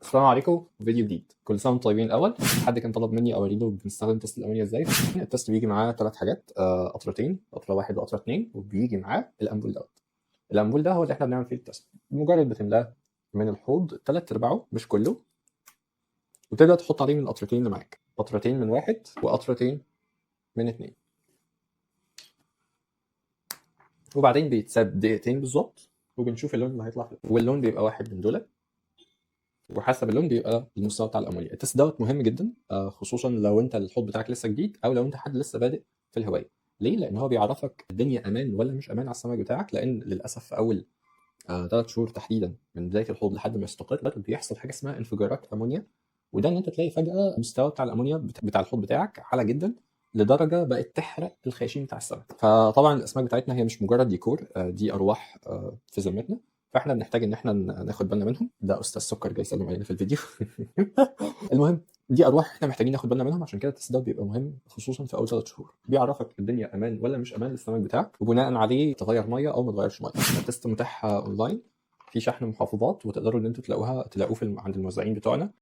السلام عليكم، فيديو جديد. كل سنه وانتم طيبين. الاول حد كان طلب مني اوريله بنستخدم تيست الامونيا ازاي. التيست بيجي معاه 3 حاجات، قطرتين، قطره واحد وقطره اتنين، وبيجي معاه الامبول دوت. الامبول ده هو اللي احنا بنعمل فيه التيست. مجرد بتملاه من الحوض 3/4 مش كله، وتبدا تحط عليه من القطرتين اللي معاك، قطرتين من واحد وقطرتين من اتنين، وبعدين بيتساب دقيقتين بالظبط، وبنشوف اللون اللي هيطلع فيه. واللون بيبقى واحد من دول، وحسب اللون بيبقى المستوى بتاع الامونيا. التست دوت مهم جدا، خصوصا لو انت الحوض بتاعك لسه جديد، او لو انت حد لسه بادئ في الهوايه. ليه؟ لان هو بيعرفك الدنيا امان ولا مش امان على السمك بتاعك. لان للاسف في اول 3 شهور تحديدا من بدايه الحوض لحد ما يستقر بيحصل حاجه اسمها انفجارات امونيا. وده ان انت تلاقي فجاه المستوى بتاع الامونيا بتاع الحوض بتاعك عالي جدا، لدرجه بقت تحرق الخياشيم بتاع السمك. فطبعا الاسماك بتاعتنا هي مش مجرد ديكور، دي ارواح في ذمتنا، فاحنا بنحتاج ان احنا ناخد بالنا منهم. ده استاذ سكر جاي يسلم علينا في الفيديو. المهم، دي ارواح احنا محتاجين ناخد بالنا منهم، عشان كده التست ده بيبقى مهم خصوصا في اول 3 شهور. بيعرفك الدنيا امان ولا مش امان للسمك بتاعك، وبناء عليه تغير ميه او ما تغيرش ميه. التست متاح اونلاين في شحن محافظات، وتقدروا ان انتوا تلاقوه عند الموزعين بتوعنا.